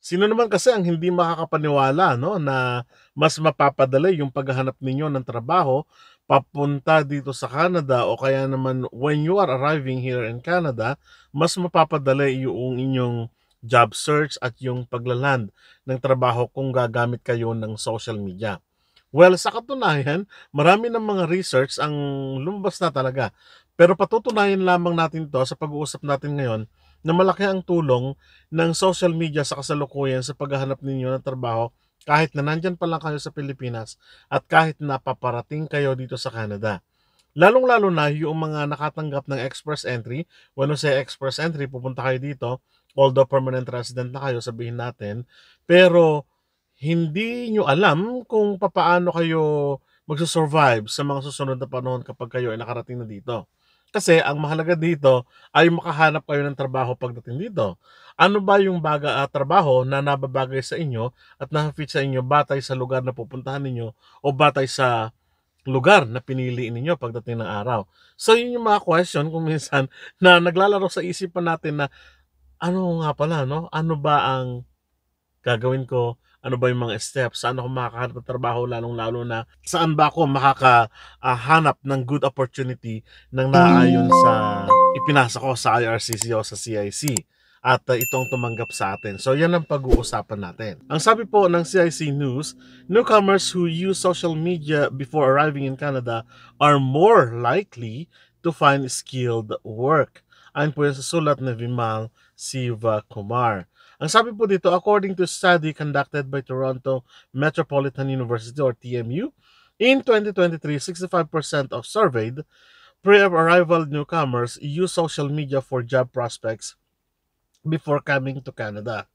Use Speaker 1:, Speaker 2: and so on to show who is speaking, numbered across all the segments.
Speaker 1: Sino naman kasi ang hindi makakapaniwala, no, na mas mapapadali yung paghahanap ninyo ng trabaho papunta dito sa Canada, o kaya naman when you are arriving here in Canada, mas mapapadali yung inyong job search at yung paglaland ng trabaho kung gagamit kayo ng social media. Well, sa katunayan, marami ng mga research ang lumabas na talaga. Pero patutunayan lamang natin 'to sa pag-uusap natin ngayon, na malaki ang tulong ng social media sa kasalukuyan sa paghahanap ninyo ng trabaho kahit na nandiyan pa lang kayo sa Pilipinas at kahit na paparating kayo dito sa Canada. Lalong-lalo na yung mga nakatanggap ng express entry. When we say express entry, pupunta kayo dito, although permanent resident na kayo, sabihin natin, pero hindi nyo alam kung papaano kayo magsusurvive sa mga susunod na panahon kapag kayo ay nakarating na dito. Kasi ang mahalaga dito ay makahanap kayo ng trabaho pagdating dito. Ano ba yung trabaho na nababagay sa inyo at na-fit sa inyo batay sa lugar na pupuntahan ninyo o batay sa lugar na pinili ninyo pagdating ng araw. So yun yung mga question kung minsan na naglalaro sa isipan natin na ano nga pala, no? Ano ba ang gagawin ko? Ano ba yung mga steps? Saan ako makakahanap ng trabaho, lalong-lalo na saan ba ako makakahanap ng good opportunity ng naaayon sa ipinasa ko sa IRCC o sa CIC at itong tumanggap sa atin. So yan ang pag-uusapan natin. Ang sabi po ng CIC News, newcomers who use social media before arriving in Canada are more likely to find skilled work. Ayon po yan sa sulat ni Vimal Siva Kumar. Ang sabi po dito, according to a study conducted by Toronto Metropolitan University or TMU, in 2023, 65% of surveyed pre-arrival newcomers use social media for job prospects before coming to Canada.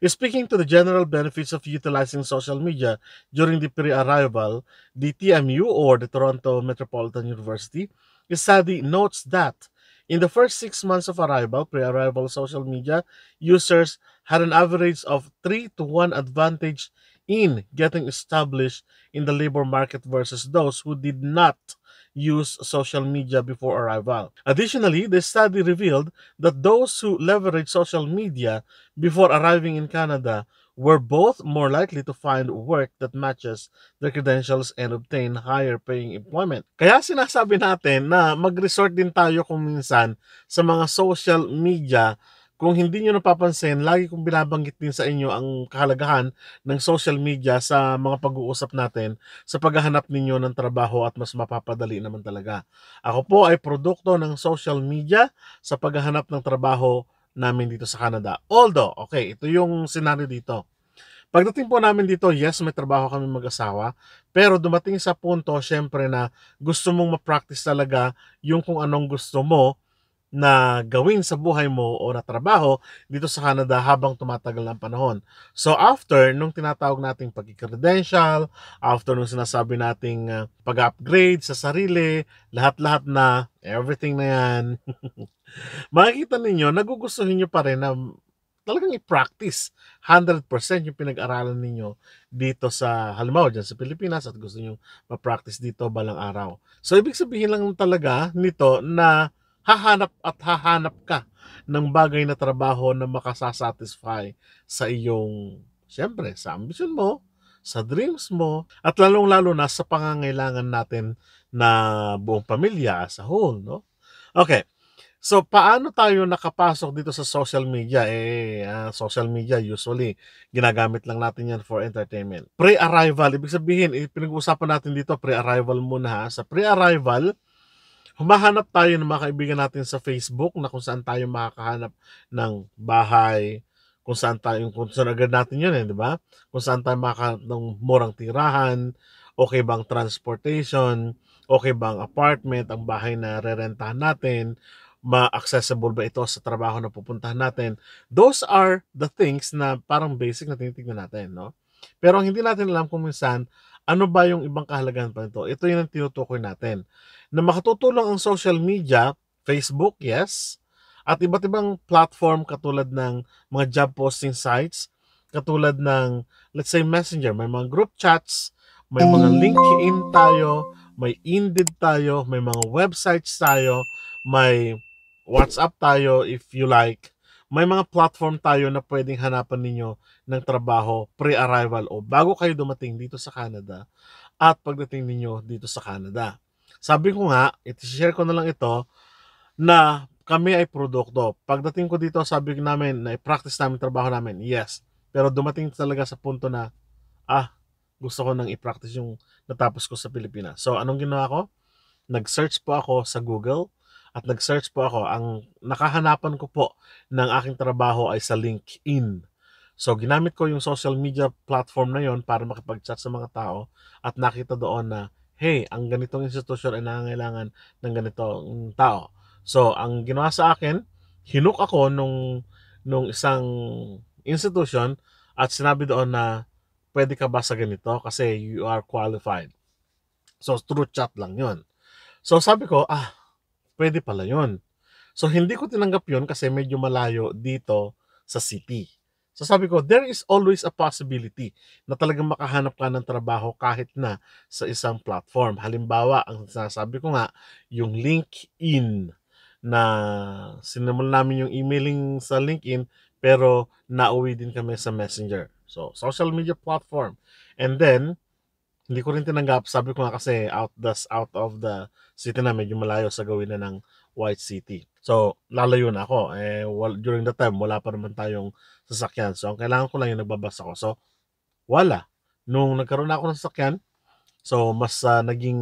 Speaker 1: Speaking to the general benefits of utilizing social media during the pre-arrival, the TMU or the Toronto Metropolitan University study notes that in the first 6 months of arrival, pre-arrival social media users had an average of 3 to 1 advantage in getting established in the labor market versus those who did not use social media before arrival. Additionally, the study revealed that those who leveraged social media before arriving in Canada were both more likely to find work that matches their credentials and obtain higher paying employment. Kaya sinasabi natin na mag-resort din tayo kung minsan sa mga social media. Kung hindi nyo napapansin, lagi kong binabanggit din sa inyo ang kahalagahan ng social media sa mga pag-uusap natin sa paghahanap ninyo ng trabaho at mas mapapadali naman talaga. Ako po ay produkto ng social media sa paghahanap ng trabaho namin dito sa Canada. Although, okay, ito yung scenario dito. Pagdating po namin dito, yes, may trabaho kami mag-asawa, pero dumating sa punto, syempre na gusto mong ma-practice talaga yung kung anong gusto mo na gawin sa buhay mo o na trabaho dito sa Canada habang tumatagal ng panahon. So after nung tinatawag nating pag-credential, after nung sinasabi nating pag-upgrade sa sarili, lahat-lahat na, everything na yan, makikita ninyo, nagugustuhin nyo pa rin na talagang i-practice 100% yung pinag-aralan ninyo dito sa, halimbawa dyan sa Pilipinas, at gusto nyo ma-practice dito balang araw. So ibig sabihin lang talaga nito na hahanap ka ng bagay na trabaho na makasasatisfy sa iyong, siyempre, sa ambisyon mo, sa dreams mo, at lalong-lalo na sa pangangailangan natin na buong pamilya as a whole, no? Okay. So, paano tayo nakapasok dito sa social media? Social media usually, ginagamit lang natin yan for entertainment. Pre-arrival, ibig sabihin, pinag-uusapan natin dito, pre-arrival muna ha. Sa pre-arrival, humahanap tayo ng mga kaibigan natin sa Facebook na kung saan tayo makakahanap ng bahay, kung saan agad natin yun di ba? Kung saan tayo makakahanap ng murang tirahan, okay bang transportation, okay bang apartment, ang bahay na rerentahan natin, ma-accessible ba ito sa trabaho na pupuntahan natin. Those are the things na parang basic na tinitignan natin, no? Pero ang hindi natin alam kung minsan, ano ba yung ibang kahalagahan pa nito? Ito yung tinutukoy natin. Na makatutulong ang social media, Facebook, yes, at iba't ibang platform katulad ng mga job posting sites, katulad ng, let's say, Messenger, may mga group chats, may mga LinkedIn tayo, may Indeed tayo, may mga websites tayo, may WhatsApp tayo if you like, may mga platform tayo na pwedeng hanapan ninyo ng trabaho pre-arrival o bago kayo dumating dito sa Canada at pagdating ninyo dito sa Canada. Sabi ko nga, i-share ko na lang ito na kami ay produkto. Pagdating ko dito, sabi namin na i-practice namin trabaho namin. Yes. Pero dumating talaga sa punto na, gusto ko nang i-practice yung natapos ko sa Pilipinas. So, anong ginawa ko? Nag-search po ako sa Google at nag-search po ako. Ang nakahanapan ko po ng aking trabaho ay sa LinkedIn. So, ginamit ko yung social media platform na yon para makipag-chat sa mga tao at nakita doon na, hey, ang ganitong institusyon ay nangangailangan ng ganitong tao. So, ang ginawa sa akin, hinook ako nung isang institution at sinabi doon na, pwede ka ba sa ganito kasi you are qualified. So, through chat lang yon. So, sabi ko, pwede pala yun. So, hindi ko tinanggap yun kasi medyo malayo dito sa city. So, sabi ko, there is always a possibility na talagang makahanap ka ng trabaho kahit na sa isang platform. Halimbawa, ang sinasabi ko nga, yung LinkedIn na sinimulan namin yung emailing sa LinkedIn pero nauwi din kami sa Messenger. So, social media platform. And then, hindi ko rin tinanggap. Sabi ko nga kasi out of the city na medyo malayo sa gawin na ng White City. So, lalayo na ako. During the time, wala pa naman tayong sasakyan. So, ang kailangan ko lang yung nagbabas ako. So, wala. Nung nagkaroon na ako ng sasakyan, so mas naging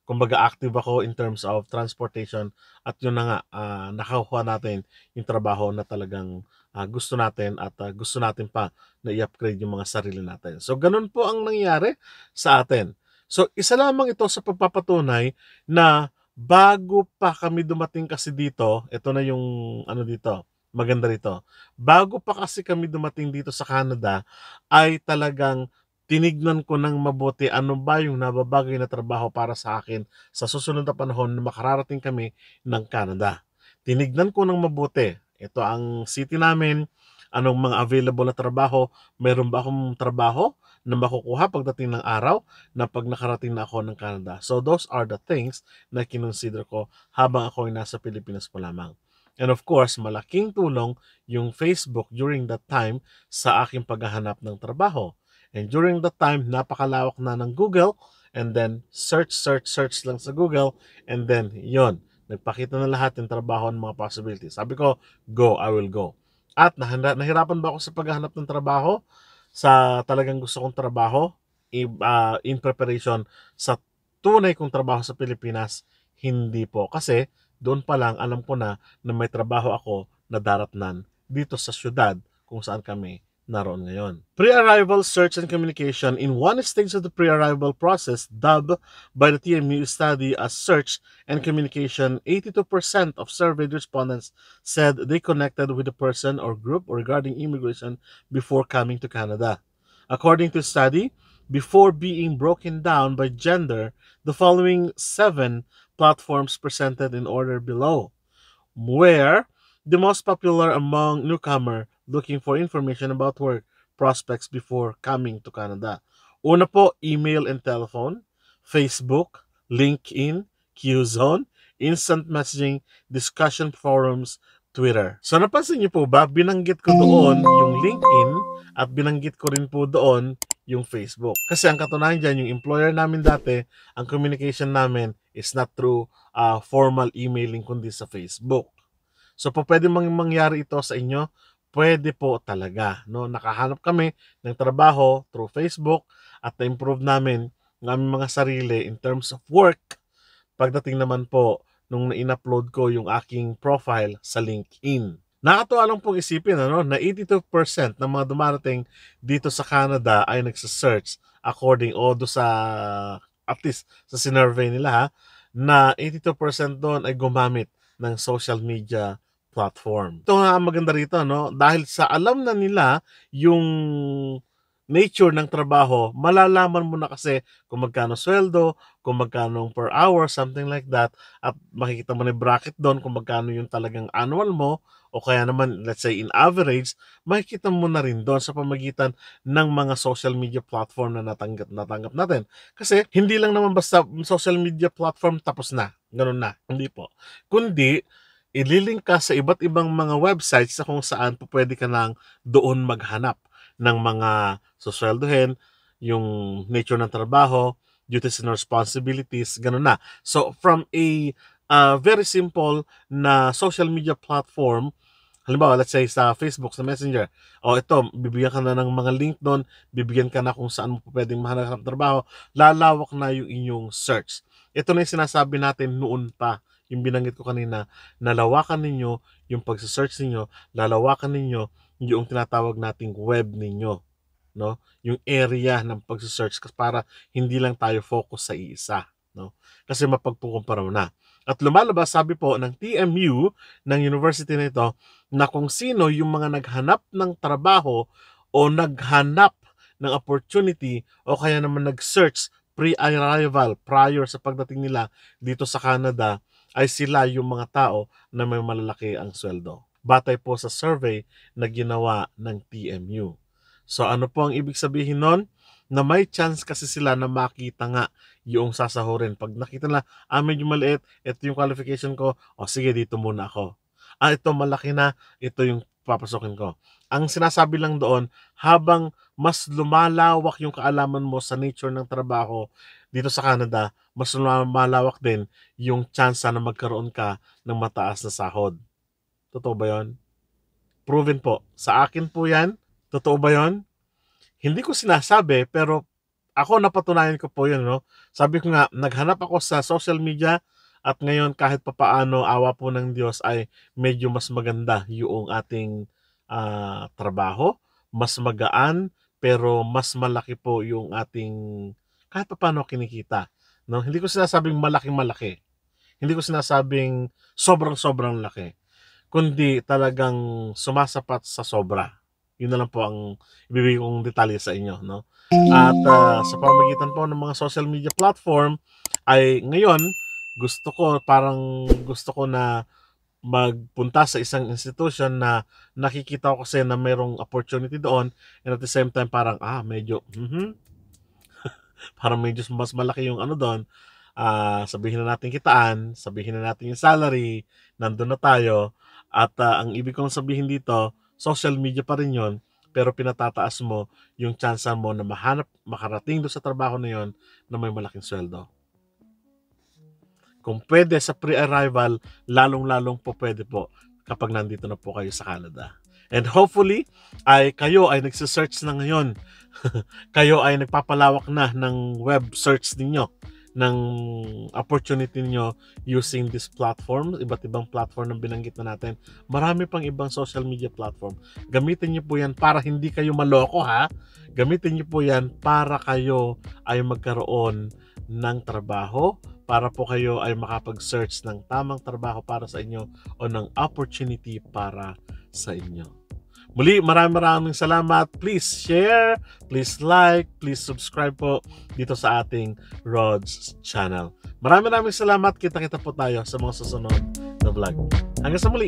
Speaker 1: kumbaga active ako in terms of transportation at yun na nga nakakuha natin yung trabaho na talagang gusto natin at gusto natin pa na i-upgrade yung mga sarili natin. So ganun po ang nangyari sa atin. So isa lamang ito sa pagpapatunay na bago pa kami dumating kasi dito, ito na yung ano dito, maganda rito. Bago pa kasi kami dumating dito sa Canada ay talagang tinignan ko ng mabuti ano ba yung nababagay na trabaho para sa akin sa susunod na panahon na makararating kami ng Canada. Tinignan ko ng mabuti. Ito ang city namin, anong mga available na trabaho, meron ba akong trabaho na makukuha pagdating ng araw na pag nakarating na ako ng Canada. So those are the things na kinonsider ko habang ako ay nasa Pilipinas pa lamang. And of course, malaking tulong yung Facebook during that time sa aking paghahanap ng trabaho. And during that time, napakalawak na ng Google and then search lang sa Google and then yon nagpakita na lahat ng trabaho ng mga possibilities. Sabi ko, go, I will go. At nahirapan ba ako sa paghahanap ng trabaho? Sa talagang gusto kong trabaho in preparation sa tunay kong trabaho sa Pilipinas? Hindi po. Kasi doon pa lang alam ko na may trabaho ako na daratnan dito sa syudad kung saan kami naroon ngayon. Pre-arrival search and communication. In one stage of the pre-arrival process, dubbed by the TMU study as search and communication, 82% of surveyed respondents said they connected with a person or group regarding immigration before coming to Canada. According to the study, before being broken down by gender, the following 7 platforms presented in order below, where the most popular among newcomer looking for information about work prospects before coming to Canada. Una po, email and telephone, Facebook, LinkedIn, Qzone, instant messaging, discussion forums, Twitter. So napansin niyo po ba, binanggit ko doon yung LinkedIn at binanggit ko rin po doon yung Facebook. Kasi ang katunayan dyan, yung employer namin dati, ang communication namin is not through formal emailing kundi sa Facebook. So po pwede mangyari ito sa inyo, pwede po talaga. No? Nakahanap kami ng trabaho through Facebook at na-improve namin ng aming mga sarili in terms of work. Pagdating naman po nung na-upload ko yung aking profile sa LinkedIn. Nakatuwa lang pong isipin na 82% ng mga dumarating dito sa Canada ay nagsa-search according do sa at least sa sinurvey nila na 82% doon ay gumamit ng social media platform. Ito nga ang maganda rito dahil sa alam na nila yung nature ng trabaho, malalaman mo na kasi kung magkano sweldo, kung magkano per hour, something like that, at makikita mo na yung bracket doon kung magkano yung talagang annual mo, o kaya naman, let's say in average, makikita mo na rin doon sa pamagitan ng mga social media platform na natanggap natin. Kasi hindi lang naman basta social media platform tapos na, ganun na, hindi po. Kundi, ililink ka sa iba't ibang mga websites na kung saan pwede ka lang doon maghanap ng mga susweldohin, yung nature ng trabaho, duties and responsibilities, ganun na. So, from a very simple na social media platform, halimbawa, let's say sa Facebook, sa Messenger, o ito, bibigyan ka na ng mga link doon, bibigyan ka na kung saan mo pwedeng mahanap ng trabaho, lalawak na yung inyong search. Ito na yung sinasabi natin noon pa, yung binanggit ko kanina, nalawakan ninyo yung pagsa-search ninyo, lalawakan ninyo yung tinatawag nating web ninyo, no? Yung area ng pagsa-search para hindi lang tayo focus sa iisa, no? Kasi mapagkukumpara mo na. At lumalabas, sabi po ng TMU, ng university nito, na kung sino yung mga naghanap ng trabaho o naghanap ng opportunity o kaya naman nag-search pre-arrival, prior sa pagdating nila dito sa Canada, ay sila yung mga tao na may malalaki ang sweldo. Batay po sa survey na ginawa ng TMU. So ano po ang ibig sabihin nun? Na may chance kasi sila na makita nga yung sasahurin. Pag nakita na, medyo maliit, ito yung qualification ko, o sige, dito muna ako. Ito malaki na, ito yung papasokin ko. Ang sinasabi lang doon, habang mas lumalawak yung kaalaman mo sa nature ng trabaho dito sa Canada, mas lumalawak din yung chance na magkaroon ka ng mataas na sahod. Totoo ba yun? Proven po. Sa akin po yan. Totoo ba yun? Hindi ko sinasabi, pero ako napatunayan ko po yun, no? Sabi ko nga, naghanap ako sa social media at ngayon kahit papaano, awa po ng Diyos ay medyo mas maganda yung ating trabaho, mas magaan, pero mas malaki po yung ating kahit papaano kinikita. No? Hindi ko sinasabing malaking malaki. Hindi ko sinasabing sobrang laki. Kundi talagang sumasapat sa sobra. Yun na lang po ang ibibigay kong detalye sa inyo, no? At sa pamamagitan po ng mga social media platform ay ngayon gusto ko na magpunta sa isang institution na nakikita ko kasi na mayroong opportunity doon, and at the same time parang medyo parang medyo mas malaki yung ano doon. Sabihin na natin kitaan, sabihin na natin yung salary, nandun na tayo. At ang ibig kong sabihin dito, social media pa rin yun, pero pinatataas mo yung chance mo na makarating doon sa trabaho na yun na may malaking sweldo. Kung pwede sa pre-arrival, lalong-lalong po pwede po kapag nandito na po kayo sa Canada. And hopefully, kayo ay nagsisearch na ngayon. Kayo ay nagpapalawak na ng web search ninyo, ng opportunity niyo using this platform, iba't ibang platform na binanggit na natin. Marami pang ibang social media platform. Gamitin niyo po yan para hindi kayo maloko, ha? Gamitin niyo po yan para kayo ay magkaroon ng trabaho, para po kayo ay makapag-search ng tamang trabaho para sa inyo o ng opportunity para sa inyo. Muli, maraming salamat. Please share, please like, please subscribe po dito sa ating Rod's channel. Maraming salamat. Kita-kita po tayo sa mga susunod na vlog. Hanggang sa muli.